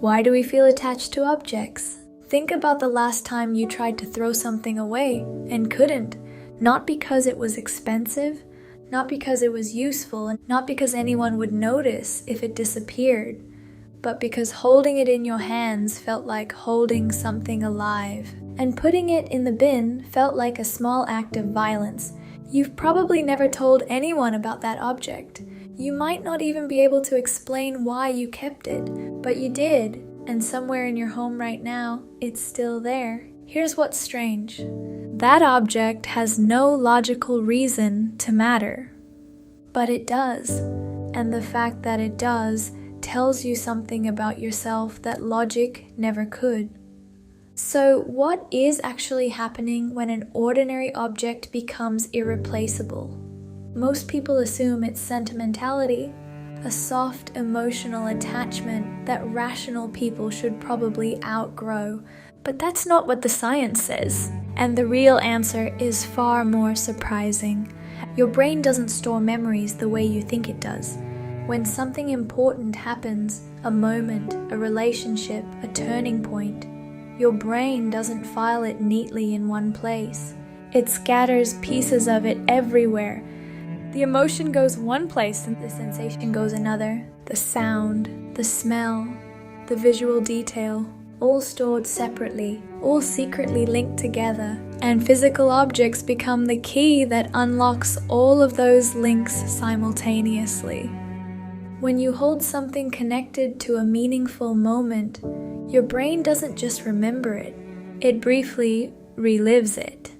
Why do we feel attached to objects? Think about the last time you tried to throw something away and couldn't. Not because it was expensive, not because it was useful, and not because anyone would notice if it disappeared, but because holding it in your hands felt like holding something alive. And putting it in the bin felt like a small act of violence. You've probably never told anyone about that object. You might not even be able to explain why you kept it, but you did, and somewhere in your home right now, it's still there. Here's what's strange. That object has no logical reason to matter, but it does. And the fact that it does tells you something about yourself that logic never could. So what is actually happening when an ordinary object becomes irreplaceable? Most people assume it's sentimentality, a soft emotional attachment that rational people should probably outgrow. But that's not what the science says. And the real answer is far more surprising. Your brain doesn't store memories the way you think it does. When something important happens, a moment, a relationship, a turning point, your brain doesn't file it neatly in one place. It scatters pieces of it everywhere. The emotion goes one place and the sensation goes another. The sound, the smell, the visual detail, all stored separately, all secretly linked together. And physical objects become the key that unlocks all of those links simultaneously. When you hold something connected to a meaningful moment, your brain doesn't just remember it, it briefly relives it.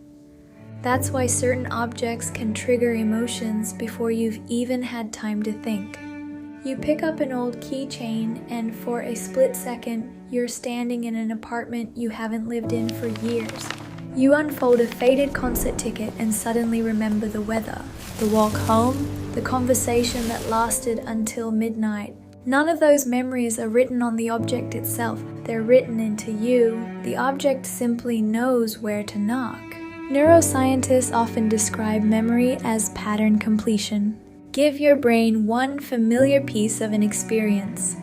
That's why certain objects can trigger emotions before you've even had time to think. You pick up an old keychain and for a split second, you're standing in an apartment you haven't lived in for years. You unfold a faded concert ticket and suddenly remember the weather, the walk home, the conversation that lasted until midnight. None of those memories are written on the object itself. They're written into you. The object simply knows where to knock. Neuroscientists often describe memory as pattern completion. Give your brain one familiar piece of an experience,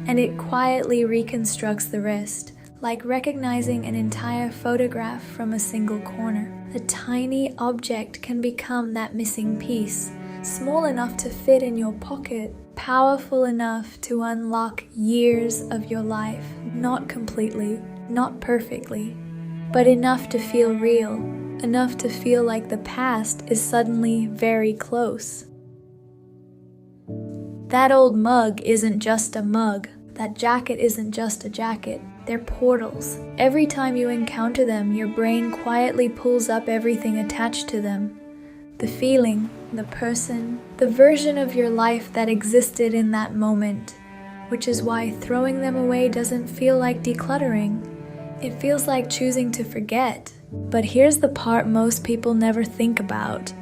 and it quietly reconstructs the rest, like recognizing an entire photograph from a single corner. A tiny object can become that missing piece, small enough to fit in your pocket, powerful enough to unlock years of your life. Not completely, not perfectly, but enough to feel real, enough to feel like the past is suddenly very close. That old mug isn't just a mug. That jacket isn't just a jacket. They're portals. Every time you encounter them, your brain quietly pulls up everything attached to them. The feeling, the person, the version of your life that existed in that moment, which is why throwing them away doesn't feel like decluttering. It feels like choosing to forget. But here's the part most people never think about.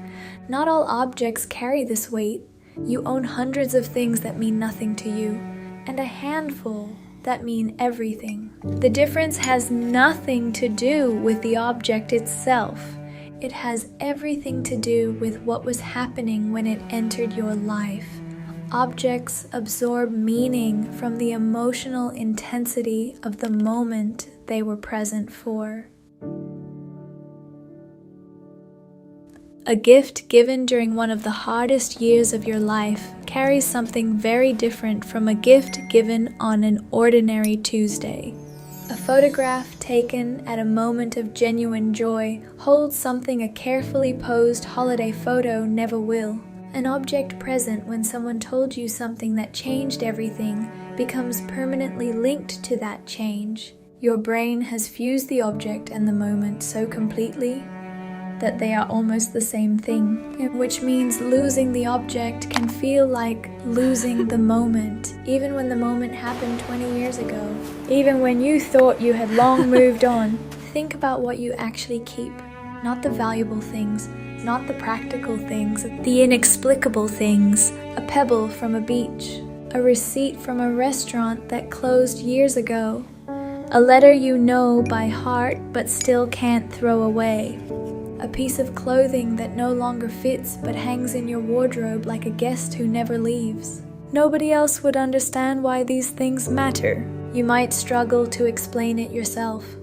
Not all objects carry this weight. You own hundreds of things that mean nothing to you, and a handful that mean everything. The difference has nothing to do with the object itself. It has everything to do with what was happening when it entered your life. Objects absorb meaning from the emotional intensity of the moment they were present for. A gift given during one of the hardest years of your life carries something very different from a gift given on an ordinary Tuesday. A photograph taken at a moment of genuine joy holds something a carefully posed holiday photo never will. An object present when someone told you something that changed everything becomes permanently linked to that change. Your brain has fused the object and the moment so completely that they are almost the same thing, which means losing the object can feel like losing the moment, even when the moment happened 20 years ago. Even when you thought you had long moved on. Think about what you actually keep, not the valuable things, not the practical things, the inexplicable things. A pebble from a beach, a receipt from a restaurant that closed years ago, a letter you know by heart but still can't throw away. A piece of clothing that no longer fits but hangs in your wardrobe like a guest who never leaves. Nobody else would understand why these things matter. You might struggle to explain it yourself.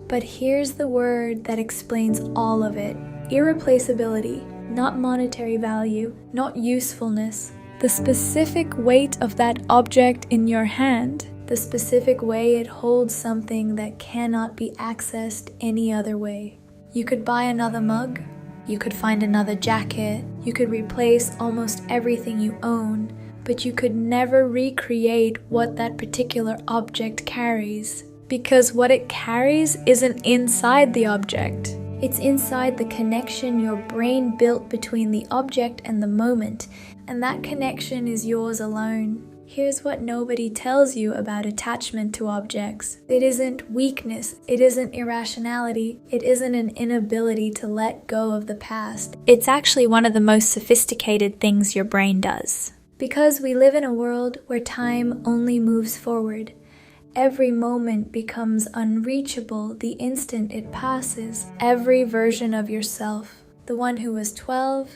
But here's the word that explains all of it. Irreplaceability, not monetary value, not usefulness. The specific weight of that object in your hand. The specific way it holds something that cannot be accessed any other way. You could buy another mug. You could find another jacket. You could replace almost everything you own. But you could never recreate what that particular object carries. Because what it carries isn't inside the object. It's inside the connection your brain built between the object and the moment. And that connection is yours alone. Here's what nobody tells you about attachment to objects. It isn't weakness, it isn't irrationality, it isn't an inability to let go of the past. It's actually one of the most sophisticated things your brain does. Because we live in a world where time only moves forward. Every moment becomes unreachable the instant it passes. Every version of yourself, the one who was 12,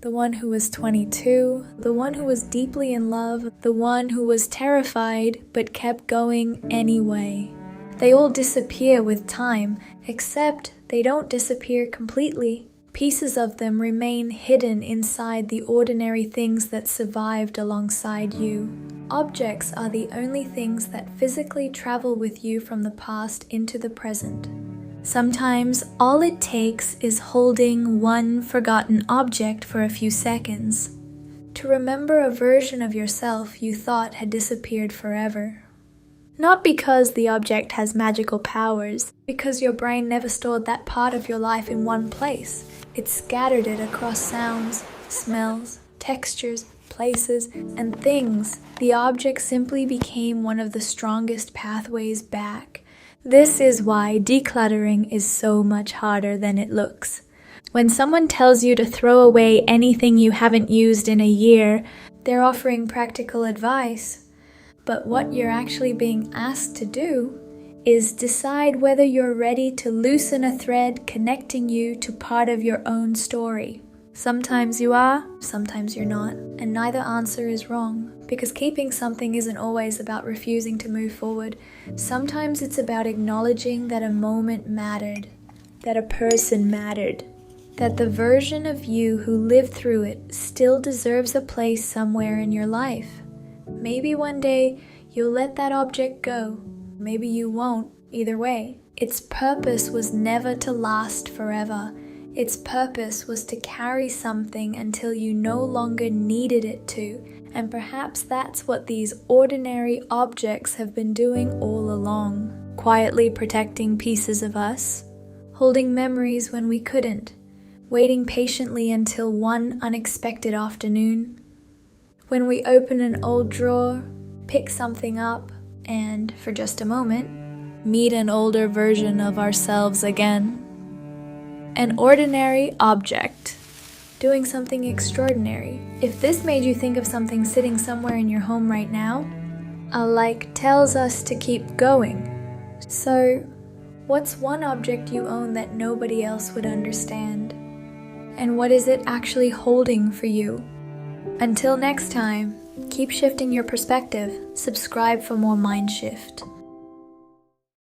the one who was 22, the one who was deeply in love, the one who was terrified but kept going anyway. They all disappear with time, except they don't disappear completely. Pieces of them remain hidden inside the ordinary things that survived alongside you. Objects are the only things that physically travel with you from the past into the present. Sometimes all it takes is holding one forgotten object for a few seconds to remember a version of yourself you thought had disappeared forever. Not because the object has magical powers, because your brain never stored that part of your life in one place. It scattered it across sounds, smells, textures, places, and things. The object simply became one of the strongest pathways back. This is why decluttering is so much harder than it looks. When someone tells you to throw away anything you haven't used in a year, they're offering practical advice. But what you're actually being asked to do is decide whether you're ready to loosen a thread connecting you to part of your own story. Sometimes you are, sometimes you're not, and neither answer is wrong, because keeping something isn't always about refusing to move forward. Sometimes it's about acknowledging that a moment mattered, that a person mattered, that the version of you who lived through it still deserves a place somewhere in your life. Maybe one day you'll let that object go. Maybe you won't. Either way, its purpose was never to last forever. Its purpose was to carry something until you no longer needed it to, and perhaps that's what these ordinary objects have been doing all along. Quietly protecting pieces of us, holding memories when we couldn't, waiting patiently until one unexpected afternoon, when we open an old drawer, pick something up, and, for just a moment, meet an older version of ourselves again. An ordinary object, doing something extraordinary. If this made you think of something sitting somewhere in your home right now, a like tells us to keep going. So, what's one object you own that nobody else would understand? And what is it actually holding for you? Until next time, keep shifting your perspective. Subscribe for more Mind Shift.